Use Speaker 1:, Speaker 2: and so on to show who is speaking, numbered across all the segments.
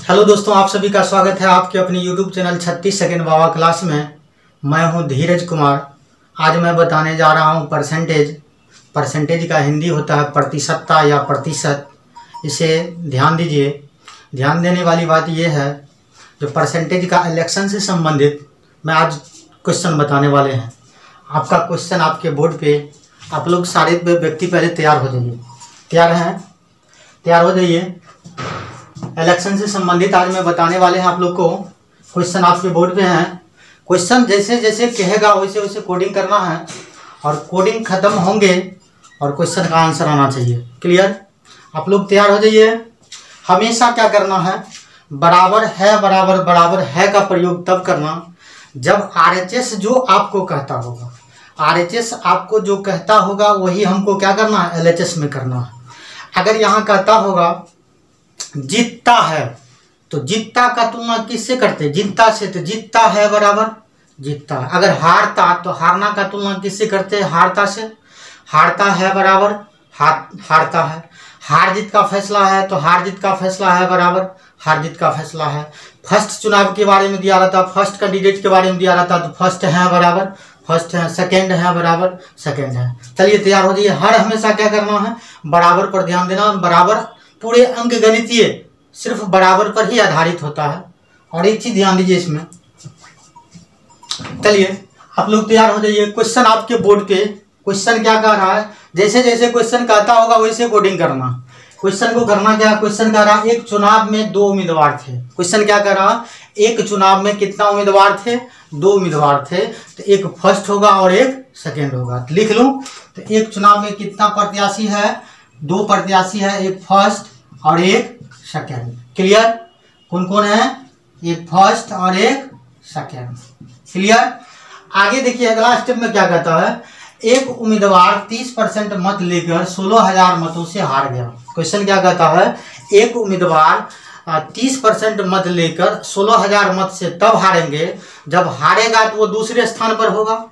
Speaker 1: Hello दोस्तों, आप सभी का स्वागत है आपके अपने यूट्यूब चैनल 36 सेकंड बाबा क्लास में। मैं हूं धीरज कुमार। आज मैं बताने जा रहा हूं परसेंटेज का हिंदी होता है प्रतिशतता या प्रतिशत। इसे ध्यान दीजिए। ध्यान देने वाली बात यह है, जो परसेंटेज का इलेक्शन से संबंधित मैं आज क्वेश्चन बताने वाले हैं। आपका क्वेश्चन आपके बोर्ड पे, आप लोग सारे व्यक्ति पहले तैयार हो जाइए। तैयार हैं? तैयार हो जाइए। इलेक्शन से संबंधित आज मैं बताने वाले हैं आप लोग को। क्वेश्चन आपके बोर्ड पे हैं। क्वेश्चन जैसे जैसे कहेगा वैसे वैसे कोडिंग करना है, और कोडिंग खत्म होंगे और क्वेश्चन का आंसर आना चाहिए। क्लियर? आप लोग तैयार हो जाइए। हमेशा क्या करना है, बराबर है का प्रयोग तब करना जब RHS जो आपको कहता होगा। RHS आपको जो कहता होगा वही हमको क्या करना है, LHS में करना है। अगर यहाँ कहता होगा जीतता है, तो जीतता का तुलना किससे करते? जीतता से। तो जीतता है बराबर जीतता है। अगर हारता, तो हारना का तुलना किससे करते हैं? हारता से। हारता है बराबर हारता है। हार जीत का फैसला है, तो हार जीत का फैसला है बराबर हार जीत का फैसला है। फर्स्ट चुनाव के बारे में दिया रहता, फर्स्ट कैंडिडेट के बारे में दिया रहता, तो फर्स्ट है बराबर फर्स्ट है। सेकेंड है बराबर सेकेंड है। चलिए तैयार हो जाइए। हर हमेशा क्या करना है, बराबर पर ध्यान देना। बराबर पूरे अंक गणितीय सिर्फ बराबर पर ही आधारित होता है। और एक चीज ध्यान दीजिए इसमें। चलिए आप लोग तैयार हो जाइए। क्वेश्चन आपके बोर्ड पे, क्वेश्चन क्या कह रहा है, जैसे जैसे क्वेश्चन कहता होगा वैसे कोडिंग करना। क्वेश्चन को करना क्या, क्वेश्चन कह रहा एक चुनाव में 2 उम्मीदवार थे। क्वेश्चन क्या कह रहा, एक चुनाव में कितना उम्मीदवार थे? 2 उम्मीदवार थे। तो एक फर्स्ट होगा और एक सेकेंड होगा। तो लिख लूं, तो एक चुनाव में कितना प्रत्याशी है? 2 प्रत्याशी है, एक फर्स्ट और एक सेकेंड। क्लियर? कौन कौन है? एक फर्स्ट और एक सेकेंड। क्लियर? आगे देखिए अगला स्टेप में क्या कहता है, एक उम्मीदवार 30% मत लेकर 16,000 मतों से हार गया। क्वेश्चन क्या कहता है, एक उम्मीदवार 30% मत लेकर 16,000 मत से तब हारेंगे जब हारेगा तो वो दूसरे स्थान पर होगा,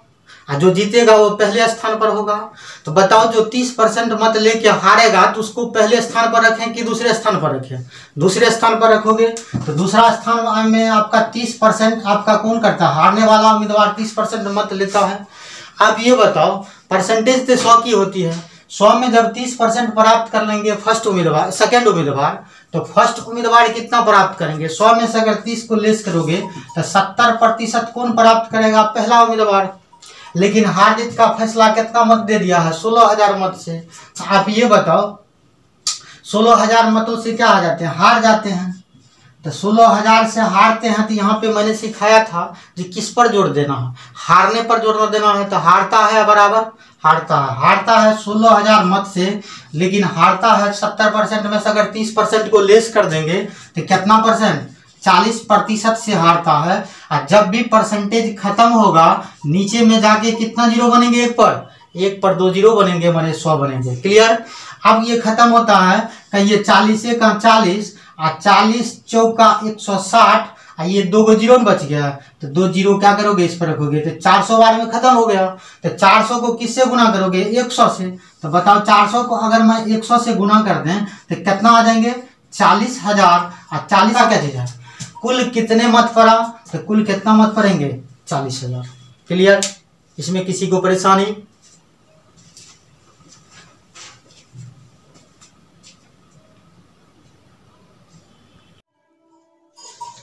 Speaker 1: और जो जीतेगा वो पहले स्थान पर होगा। तो बताओ, जो 30% मत लेके हारेगा तो उसको पहले स्थान पर रखें कि दूसरे स्थान पर रखें? दूसरे स्थान पर रखोगे तो दूसरा स्थान में आपका 30% आपका कौन करता है? हारने वाला उम्मीदवार 30% मत लेता है। अब ये बताओ, परसेंटेज तो 100 की होती है। 100 में जब 30% प्राप्त कर लेंगे सेकेंड उम्मीदवार, तो फर्स्ट उम्मीदवार कितना प्राप्त करेंगे? 100 में से अगर 30 को लेस करोगे तो 70% कौन प्राप्त करेगा? पहला उम्मीदवार। लेकिन हार जीत का फैसला कितना मत दे दिया है? 16,000 मत से। आप ये बताओ, 16,000 मतों से क्या आ जाते हैं? हार जाते हैं। तो 16,000 से हारते हैं, तो यहाँ पे मैंने सिखाया था कि किस पर जोड़ देना है, हारने पर जोड़ देना है। तो हारता है बराबर हारता है 16,000 मत से, लेकिन हारता है 70% में से अगर 30% को लेस कर देंगे तो कितना परसेंट? 40% से हारता है। और जब भी परसेंटेज खत्म होगा, नीचे में जाके कितना जीरो बनेंगे? एक पर 2 जीरो बनेंगे, माने 100 बनेंगे। क्लियर? अब ये खत्म होता है कि ये 40 का 40 और 40 चौका 160, और ये 2 जीरो बच गया। तो 2 जीरो क्या करोगे? इस पर रखोगे तो 400 बार में खत्म हो गया। तो 400 को किससे गुना करोगे? 100 से। तो बताओ, 400 को अगर मैं 100 से गुना कर दें तो कितना आ जाएंगे? 40,000। और 40 का क्या चीज है? कुल कितने मत पड़ा? तो कुल कितना मत पड़ेंगे? 40,000। क्लियर? इसमें किसी को परेशानी?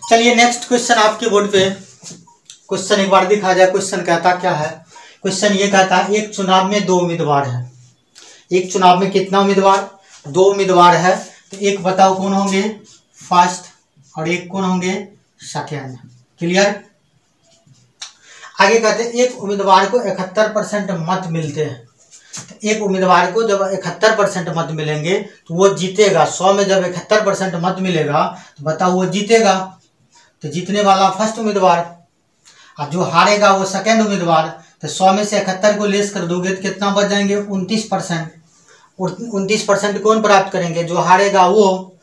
Speaker 1: चलिए नेक्स्ट क्वेश्चन आपके बोर्ड पे। क्वेश्चन एक बार दिखा जाए। क्वेश्चन कहता क्या है? क्वेश्चन ये कहता है एक चुनाव में 2 उम्मीदवार है। एक चुनाव में कितना उम्मीदवार? 2 उम्मीदवार है। तो एक बताओ कौन होंगे? फर्स्ट और एक कौन होंगे? सेकेंड। क्लियर? आगे कहते हैं एक उम्मीदवार को 71% मत मिलते हैं। तो एक उम्मीदवार को जब 71% मत मिलेंगे तो वो जीतेगा। 100 में जब 71% मत मिलेगा तो बताओ वो जीतेगा। तो जीतने वाला फर्स्ट उम्मीदवार, और जो हारेगा वो सेकेंड उम्मीदवार। तो 100 में से 71 को लेस कर दोगे तो कितना बच जाएंगे? 29%। 29% कौन प्राप्त करेंगे? जो हारेगा वो।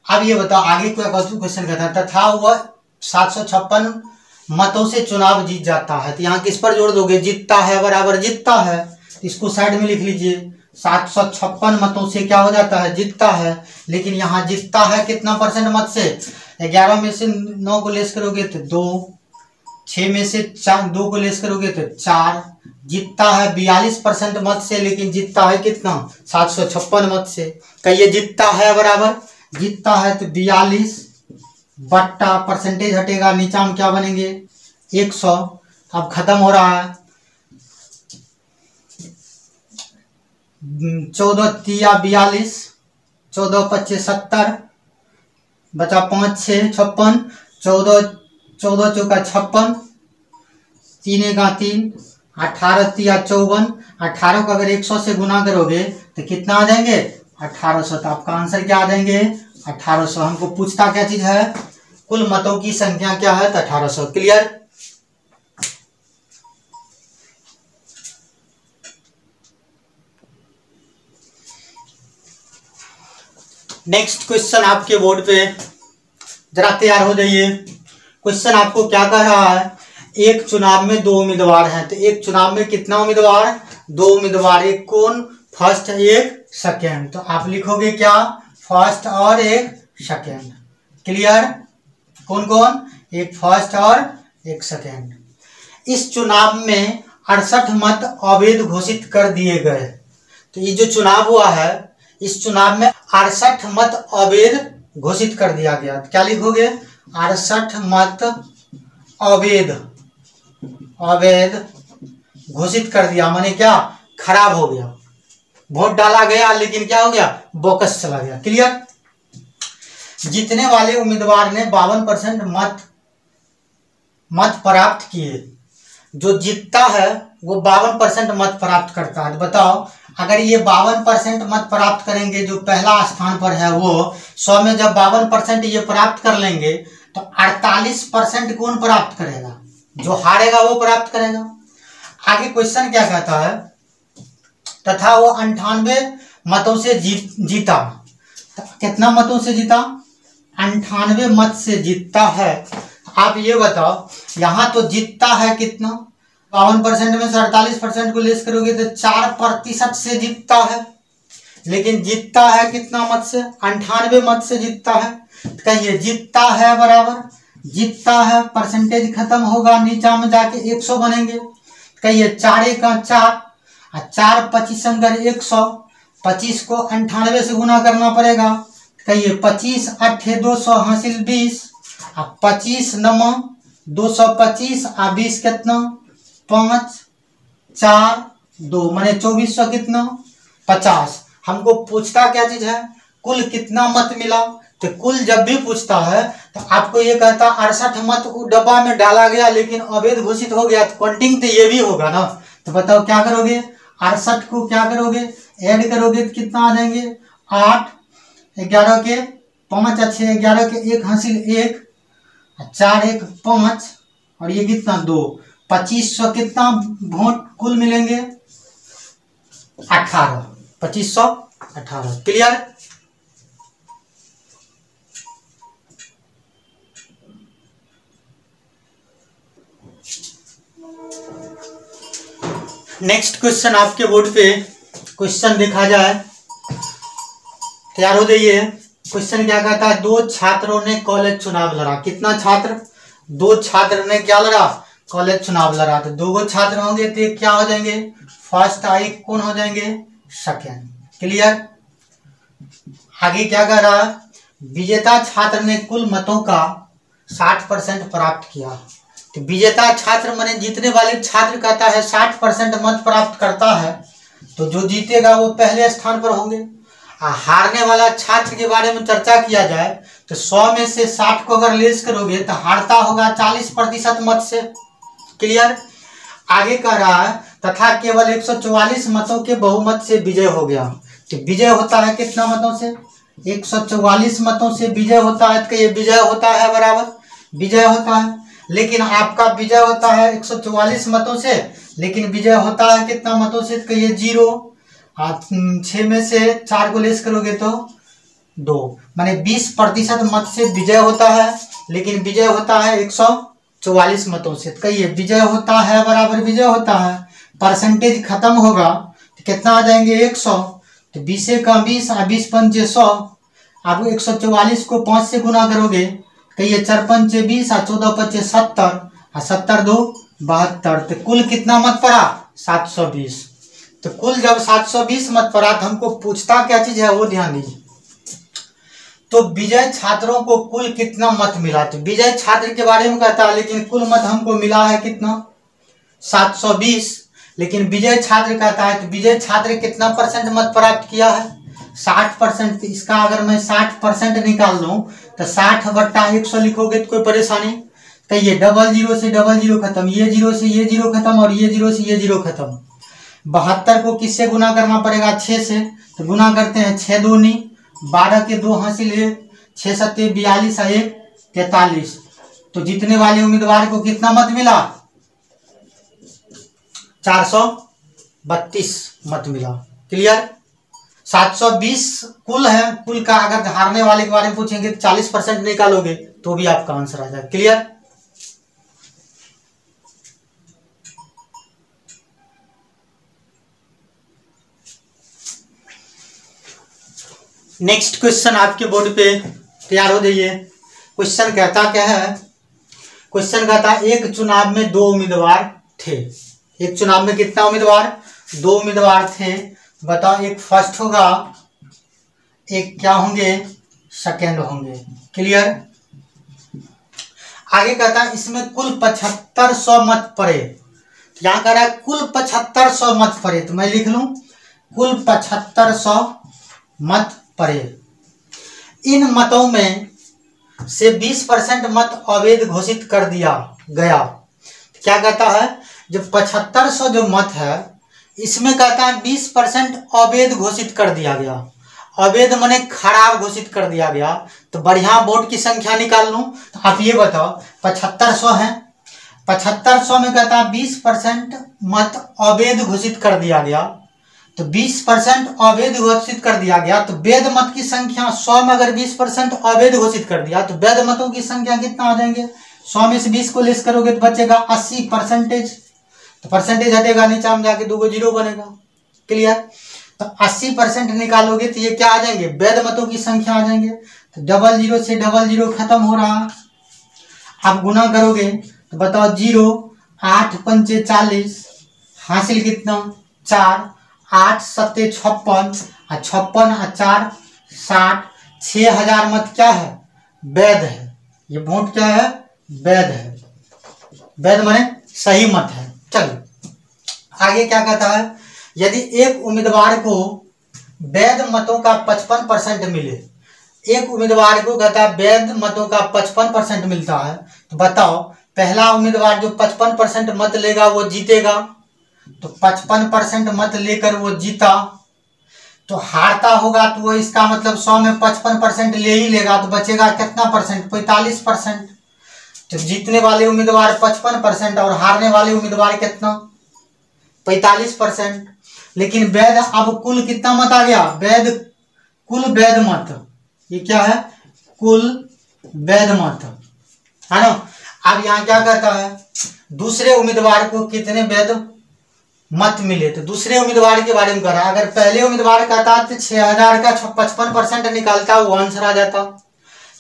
Speaker 1: अब ये बताओ आगे क्या क्वेश्चन कहता है, तथा वह 756 मतों से चुनाव जीत जाता है। तो यहाँ किस पर जोड़ दोगे? जीतता है बराबर जीतता है। इसको साइड में लिख लीजिए। 756 मतों से क्या हो जाता है? जीतता है। लेकिन यहाँ जीतता है कितना % मत से? 11 में से 9 को लेस करोगे तो 2, 6 में से 2 को लेस करोगे तो 4। जीतता है 42% मत से, लेकिन जीतता है कितना 756 मत से। कहिए जीतता है बराबर, जीतता है तो 42 बट्टा परसेंटेज हटेगा, नीचा में क्या बनेंगे 100। अब खत्म हो रहा है, 14 तिया 42, 14 पच्चीस 70, बचा 5 6 56, 14 चौका 56, 3 का 3, 18 तिया 54। 18 को अगर 100 से गुना करोगे तो कितना आ जाएंगे 1800। तो आपका आंसर क्या आ जाएंगे 1800। हमको पूछता क्या चीज है, कुल मतों की संख्या क्या है तो 1800। क्लियर। नेक्स्ट क्वेश्चन आपके बोर्ड पे, जरा तैयार हो जाइए। क्वेश्चन आपको क्या कह रहा है, एक चुनाव में 2 उम्मीदवार हैं। तो एक चुनाव में कितना उम्मीदवार, 2 उम्मीदवार। एक कौन, फर्स्ट एक सेकेंड। तो आप लिखोगे क्या, फर्स्ट और एक सेकेंड। क्लियर। कौन कौन, एक फर्स्ट और एक सेकेंड। इस चुनाव में 68 मत अवैध घोषित कर दिए गए। तो ये जो चुनाव हुआ है, इस चुनाव में 68 मत अवैध घोषित कर दिया गया। क्या लिखोगे, 68 मत अवैध घोषित कर दिया, माने क्या खराब हो गया। वोट डाला गया लेकिन क्या हो गया, बोकस चला गया। क्लियर। जीतने वाले उम्मीदवार ने 52% मत प्राप्त किए। जो जीतता है वो 52% मत प्राप्त करता है। तो बताओ, अगर ये 52% मत प्राप्त करेंगे, जो पहला स्थान पर है वो 100 में जब 52% ये प्राप्त कर लेंगे तो 48% कौन प्राप्त करेगा, जो हारेगा वो प्राप्त करेगा। आगे क्वेश्चन क्या कहता है, तथा वो 98 मतों से जीता। कितना मतों से जीता, 98 मत से जीतता है। आप ये बताओ, यहां तो जीतता है कितना, 52% में से 48% को लेस करोगे तो 4% से जीतता है। लेकिन जीतता है कितना मत से, 98 मत से जीतता है। कहिए जीतता है बराबर, जीतता है परसेंटेज खत्म होगा, नीचा में जाके 100 बनेंगे। कहिए 4 का 4, 4 25 अंगर 100, 25 को 98 से गुना करना पड़ेगा। कहिए 25 8 200 हासिल 20, 25 9 225 और 20 कितना 5 4 2 माने 2400 कितना 50। हमको पूछता क्या चीज है, कुल कितना मत मिला। तो कुल जब भी पूछता है तो आपको ये कहता 68 मत डब्बा में डाला गया लेकिन अवैध घोषित हो गया, तो काउंटिंग तो ये भी होगा ना। तो बताओ क्या करोगे, 68 को क्या करोगे, ऐड करोगे तो कितना आ जाएंगे 8, 11 के 5 अच्छे 11 के 1 हासिल 1, 4 1 5 और ये कितना 2, 2500 कितना वोट कुल मिलेंगे 18, 2518। क्लियर। नेक्स्ट क्वेश्चन आपके बोर्ड पे, क्वेश्चन देखा जाए, तैयार हो जाइए। क्वेश्चन क्या कहता है, 2 छात्रों ने कॉलेज चुनाव लड़ा। कितना छात्र, 2 छात्र ने क्या लड़ा, कॉलेज चुनाव लड़ा। तो 2 छात्र होंगे तो क्या हो जाएंगे फर्स्ट, एक कौन हो जाएंगे सेकेंड। क्लियर। आगे क्या कह रहा है, विजेता छात्र ने कुल मतों का 60% प्राप्त किया। तो विजेता छात्र माने जीतने वाले छात्र कहता है 60% मत प्राप्त करता है, तो जो जीतेगा वो पहले स्थान पर होंगे। हारने वाला छात्र के बारे में चर्चा किया जाए तो 100 में से 60 को अगर लेस करोगे तो हारता होगा 40% मत से। क्लियर। आगे कह रहा है, तथा केवल 144 मतों के बहुमत से विजय हो गया। तो विजय होता है कितना मतों से, 144 मतों से विजय होता है। तो ये विजय होता है बराबर, विजय होता है। लेकिन आपका विजय होता है 144 मतों से, लेकिन विजय होता है कितना मतों से, तो ये 0। 6 में से 4 को लेस करोगे तो 2, माने 20% मत से विजय होता है, लेकिन विजय होता है 144 मतों से। कहिए विजय होता है बराबर, विजय होता है, परसेंटेज खत्म होगा तो कितना आ जाएंगे 100। तो 20 का 20 और 20 पंचे 100। आप 144 को 5 से गुना करोगे कहिए 4 पंचे 20 और 14 पंचे 70 और 70 2 72। तो कुल कितना मत पड़ा 720। तो कुल जब 720 मत पड़ा तो हमको पूछता क्या चीज है वो ध्यान दीजिए। तो विजय छात्रों को कुल कितना मत मिला। तो विजय छात्र के बारे में कहता है, लेकिन कुल मत हमको मिला है कितना 720। लेकिन विजय छात्र कहता है तो विजय छात्र कितना परसेंट मत प्राप्त किया है 60%। इसका अगर मैं 60% निकाल लूं तो 60/100 लिखोगे तो कोई परेशानी। कहिए 00 से 00 खत्म, ये 0 से ये 0 खत्म और ये 0 से ये 0 खत्म। 72 को किससे गुना करना पड़ेगा 6 से। तो गुना करते हैं 6 दूनी 12 के 2 हासिल 1, 6 सत्ते 42 और 1 43। तो जीतने वाले उम्मीदवार को कितना मत मिला 432 मत मिला। क्लियर। 720 कुल है, कुल का अगर हारने वाले के बारे में पूछेंगे तो 40% निकालोगे तो भी आपका आंसर आ जाएगा। क्लियर। नेक्स्ट क्वेश्चन आपके बोर्ड पे तैयार हो जाइए। क्वेश्चन कहता क्या है, क्वेश्चन कहता है एक चुनाव में 2 उम्मीदवार थे। एक चुनाव में कितना उम्मीदवार 2 उम्मीदवार थे। बताओ एक फर्स्ट होगा एक क्या होंगे सेकेंड होंगे। क्लियर। आगे कहता है इसमें कुल 7500 मत पड़े। क्या कह रहा है कुल 7500 मत पड़े। तो मैं लिख लूं कुल 7500 मत पड़े। इन मतों में से 20% मत अवैध घोषित कर दिया गया। क्या कहता है जो 7500 जो मत है इसमें कहता है 20% अवैध घोषित कर दिया गया। अवैध माने खराब घोषित कर दिया गया। तो बढ़िया वोट की संख्या निकाल लूं तो आप ये बताओ 7500 है, 7500 में कहता है 20% मत अवैध घोषित कर दिया गया। तो 20% अवैध घोषित कर दिया गया तो वैध मत की संख्या 100 में अगर 20% अवैध घोषित कर दिया तो वैध मतों की संख्या कितना आ जाएंगे 100 में से 20 को लेस करोगे तो बचेगा 80%। तो परसेंटेज हटेगा नीचे में जाके 2 0 बनेगा। क्लियर। तो 80% निकालोगे तो ये क्या आ जाएंगे वैध मतों की संख्या आ जाएंगे। तो 00 से 00 खत्म हो रहा। आप गुना करोगे तो बताओ 0 8 पंचे 40 हासिल कितना 4, 8 सत्ते 56 और 56 और 4 60। 6000 मत क्या है वैध है। ये वोट क्या है वैध है। वैध माने सही मत है। चलिए आगे क्या कहता है यदि एक उम्मीदवार को वैध मतों का 55% मिले। एक उम्मीदवार को कहता है वैध मतों का 55% मिलता है। तो बताओ पहला उम्मीदवार जो 55% मत लेगा वो जीतेगा। तो 55% मत लेकर वो जीता। तो हारता होगा तो वो इसका मतलब 100 में 55% ले ही लेगा तो बचेगा कितना परसेंट 45%। तो जीतने वाले उम्मीदवार 55% और हारने वाले उम्मीदवार कितना 45%। लेकिन वैध अब कुल कितना मत आ गया वैध कुल वैध मत। ये क्या है कुल वैध मत है ना। अब यहाँ क्या कहता है दूसरे उम्मीदवार को कितने वैध मत मिले। तो दूसरे उम्मीदवार के बारे में कह रहा है। अगर पहले उम्मीदवार कहता तो 6000 का 55% निकालता वो आंसर आ जाता।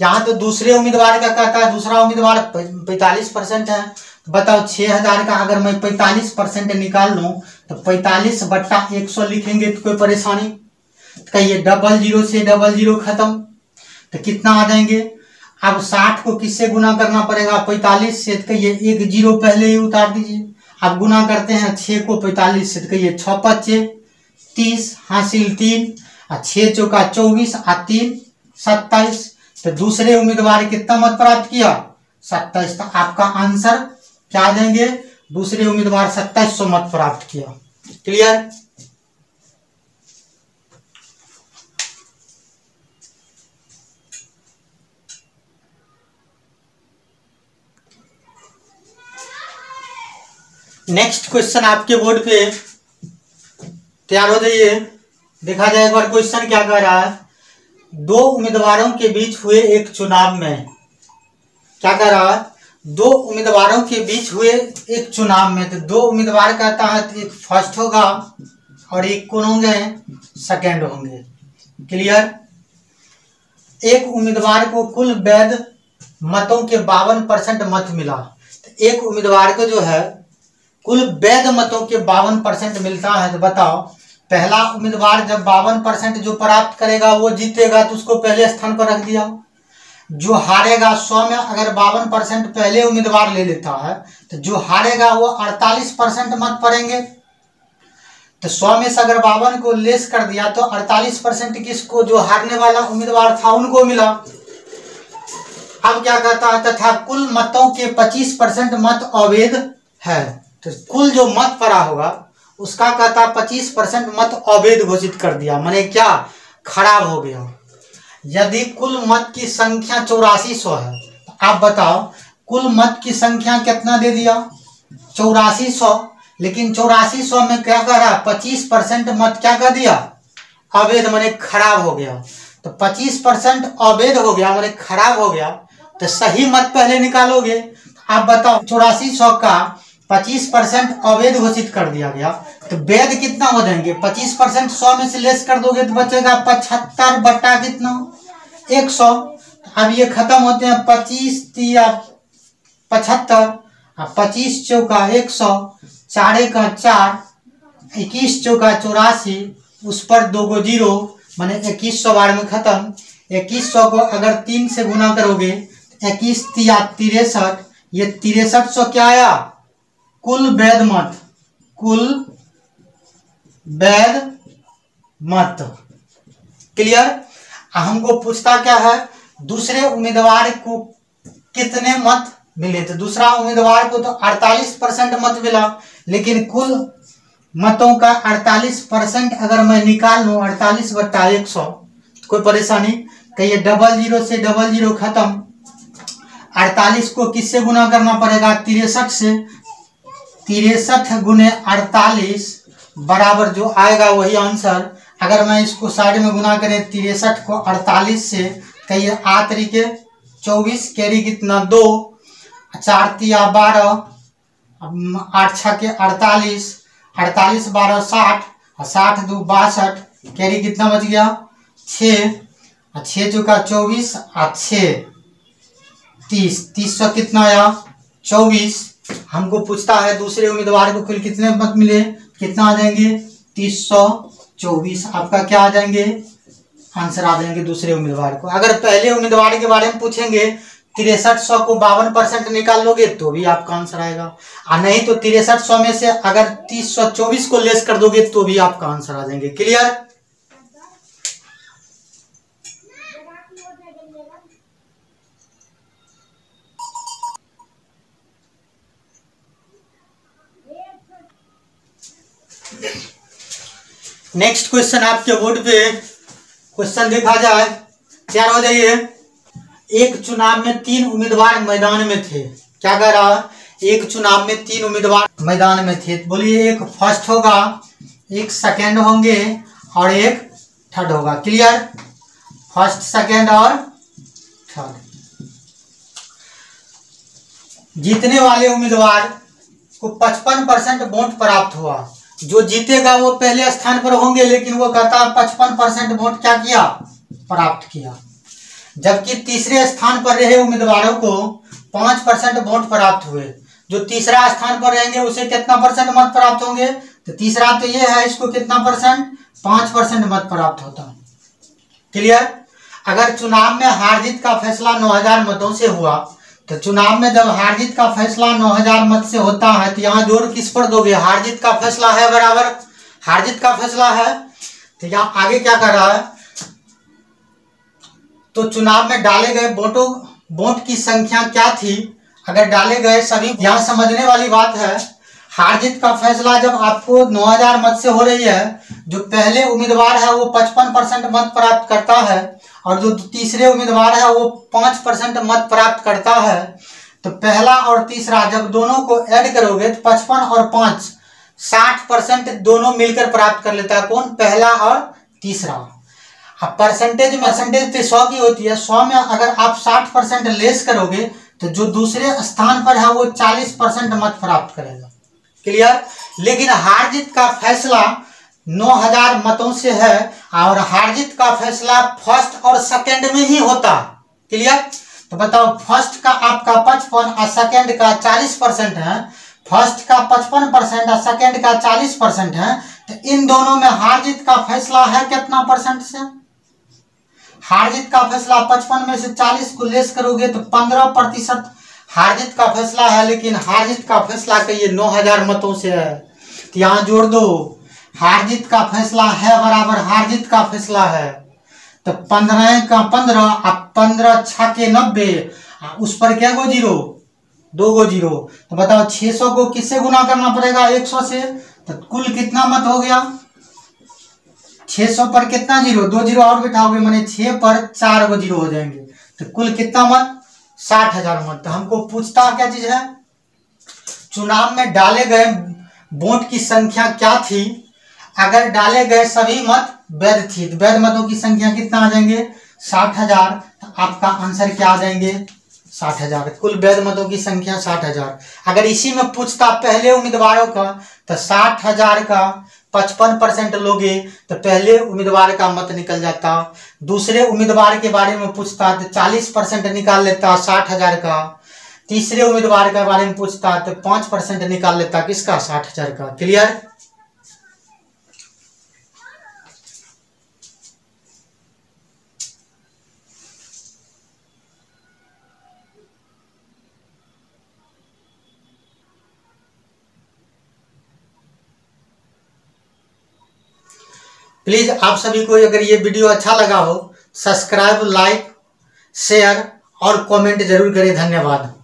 Speaker 1: यहाँ तो दूसरे उम्मीदवार का कहता है दूसरा उम्मीदवार 45% है। तो बताओ 6000 का अगर मैं 45% निकाल लूं तो 45/100 लिखेंगे तो कोई परेशानी। तो कहिए 00 से 00 खत्म। तो कितना आ जाएंगे। अब 60 को किससे गुना करना पड़ेगा 45 से। तो कहिए 1 0 पहले ही उतार दीजिए। अब गुना करते हैं 6 को 45 से। तो कहिए 6 5 30 हासिल 3 और 6 चौका 24 और 3 27। तो दूसरे उम्मीदवार कितना मत प्राप्त किया 27। तो आपका आंसर क्या आ जाएंगे दूसरे उम्मीदवार 2700 मत प्राप्त किया। क्लियर। नेक्स्ट क्वेश्चन आपके बोर्ड पे तैयार हो जाइए। देखा जाए एक बार क्वेश्चन क्या कह रहा है 2 उम्मीदवारों के बीच हुए एक चुनाव में। क्या कह रहा है 2 उम्मीदवारों के बीच हुए एक चुनाव में। तो 2 उम्मीदवार कहता है तो एक फर्स्ट होगा और एक कौन होंगे सेकंड होंगे। क्लियर। एक उम्मीदवार को कुल वैध मतों के 52% मत मिला। तो एक उम्मीदवार को जो है कुल वैध मतों के 52% मिलता है। तो बताओ, पहला उम्मीदवार जब 52% जो प्राप्त करेगा वो जीतेगा, तो उसको पहले स्थान पर रख दिया। जो हारेगा 100 में अगर 52% पहले उम्मीदवार ले लेता है, तो जो हारेगा वो 48% मत पड़ेंगे। तो 100 में से अगर 52 को लेस कर दिया तो 48% किसको, जो हारने वाला उम्मीदवार था उनको मिला। अब क्या कहता है, तथा कुल मतों के 25% मत अवैध है। तो कुल जो मत पड़ा होगा उसका कहता 25% मत अवैध घोषित कर दिया, माने क्या, खराब हो गया। यदि कुल मत की संख्या 8400 है, तो आप बताओ कुल मत की संख्या कितना दे दिया, 8400। लेकिन 8400 में क्या कर रहा, 25% मत क्या कर दिया, अवैध, माने खराब हो गया। तो 25% अवैध हो गया माने खराब हो गया, तो सही मत पहले निकालोगे। आप बताओ 8400 का 25% अवैध घोषित कर दिया गया, तो वैध कितना हो जाएंगे, 25% 100 में से लेस कर दोगे तो बचेगा 75 बटा कितना, 100। अब ये खत्म होते हैं, 25 तिया 75, 25 चौका 100, 4 का 4, 21 चौका 84, उस पर 2 को 0, माने 2100 बार में खत्म। 2100 को अगर 3 से गुना करोगे, 21 तिया 63, ये 6300 क्या आया, कुल वैध मत, कुल वैध मत। क्लियर। हमको पूछता क्या है, दूसरे उम्मीदवार को कितने मत मिले। तो दूसरा उम्मीदवार को तो 48% मत मिला, लेकिन कुल मतों का 48% अगर मैं निकाल लूं, 48 बटा 100, कोई परेशानी, कहिए 00 से 00 खत्म। 48 को किससे गुना करना पड़ेगा, 63 से। 63 गुने 48 बराबर जो आएगा वही आंसर। अगर मैं इसको साइड में गुना करें, 63 को 48 से, कहिए 8 तरीके 24, कैरी कितना 2, 4 तिया 12, 8 छः के 48, 48 12 60, 60 2 62, कैरी कितना बच गया 6, 6 चौका 24, 6 30, 300 कितना आया 24। हमको पूछता है दूसरे उम्मीदवार को कुल कितने मत मिले, कितना आ जाएंगे 324। आपका क्या आ जाएंगे, आंसर आ जाएंगे दूसरे उम्मीदवार को। अगर पहले उम्मीदवार के बारे में पूछेंगे, 6300 को 52% निकाल लोगे तो भी आपका आंसर आएगा, और नहीं तो 6300 में से अगर 324 को लेस कर दोगे तो भी आपका आंसर आ जाएंगे। क्लियर। नेक्स्ट क्वेश्चन आपके बोर्ड पे क्वेश्चन देखा जाए, तैयार हो जाइए। एक चुनाव में 3 उम्मीदवार मैदान में थे। क्या कह रहा है, एक चुनाव में 3 उम्मीदवार मैदान में थे। बोलिए, एक फर्स्ट होगा, एक सेकंड होंगे और एक थर्ड होगा। क्लियर। फर्स्ट, सेकंड और थर्ड। जीतने वाले उम्मीदवार को 55% वोट प्राप्त हुआ। जो जीतेगा वो पहले स्थान पर होंगे, लेकिन वो कहता 55% वोट क्या किया, प्राप्त किया। जबकि तीसरे स्थान पर रहे उम्मीदवारों को 5% वोट प्राप्त हुए। जो तीसरा स्थान पर रहेंगे उसे कितना परसेंट मत प्राप्त होंगे, तो तीसरा तो ये है, इसको कितना परसेंट, 5% मत प्राप्त होता। क्लियर। अगर चुनाव में हार जीत का फैसला 9000 मतों से हुआ, तो चुनाव में जब हार जीत का फैसला 9000 मत से होता है, तो यहाँ जोर किस पर दोगे, हार जीत का फैसला है बराबर हार जीत का फैसला है। तो यहाँ आगे क्या कर रहा है, तो चुनाव में डाले गए वोट की संख्या क्या थी, अगर डाले गए सभी। यहाँ समझने वाली बात है, हार जीत का फैसला जब आपको 9000 मत से हो रही है, जो पहले उम्मीदवार है वो 55% मत प्राप्त करता है, और जो तीसरे उम्मीदवार है वो 5% मत प्राप्त करता है। तो पहला और तीसरा जब दोनों को ऐड करोगे तो 55 और 5 60% दोनों मिलकर प्राप्त कर लेता है। कौन, पहला और तीसरा। अब परसेंटेज तो 100 की होती है, 100 में अगर आप 60% लेस करोगे तो जो दूसरे स्थान पर है वो 40% मत प्राप्त करेगा। क्लियर। लेकिन हार जीत का फैसला 9000 मतों से है, और हार जीत का फैसला फर्स्ट और सेकंड में ही होता। क्लियर। तो तो बताओ फर्स्ट का आपका 55 और सेकेंड का 40% है, फर्स्ट का 55% और सेकेंड का 40% है, तो इन दोनों में हार जीत का फैसला है कितना परसेंट से? हार जीत का फैसला 55 में से 40 को लेस करोगे तो 15% हार जीत का फैसला है, लेकिन हार जीत का फैसला कहिए 9000 मतों से है, तो यहाँ जोड़ दो। हार जीत का फैसला है बराबर हार जीत का फैसला है, तो 15 का 15 और 15 6 के 90, उस पर क्या गो जीरो, 2 गो जीरो। तो बताओ 600 को किससे गुना करना पड़ेगा? 100 से। तो कुल कितना मत हो गया? 600 पर कितना जीरो? 2 जीरो और बिठाओगे माने 6 पर 4 गो जीरो हो जाएंगे, तो कुल कितना मत? 60,000 मत। तो हमको पूछता क्या चीज है? चुनाव में डाले गए वोट की संख्या क्या थी? अगर डाले गए सभी मत वैध थी तो वैध मतों की संख्या कितना आ जाएंगे? 60,000। तो आपका आंसर क्या आ जाएंगे? 60,000। कुल वैध मतों की संख्या 60,000। अगर इसी में पूछता पहले उम्मीदवारों का, तो 60,000 का 55% लोगे तो पहले उम्मीदवार का मत निकल जाता। दूसरे उम्मीदवार के बारे में पूछता तो 40% निकाल लेता 60,000 का। तीसरे उम्मीदवार के बारे में पूछता तो 5% निकाल लेता किसका? 60,000 का। क्लियर? प्लीज आप सभी को अगर ये वीडियो अच्छा लगा हो, सब्सक्राइब, लाइक, शेयर और कमेंट जरूर करें। धन्यवाद।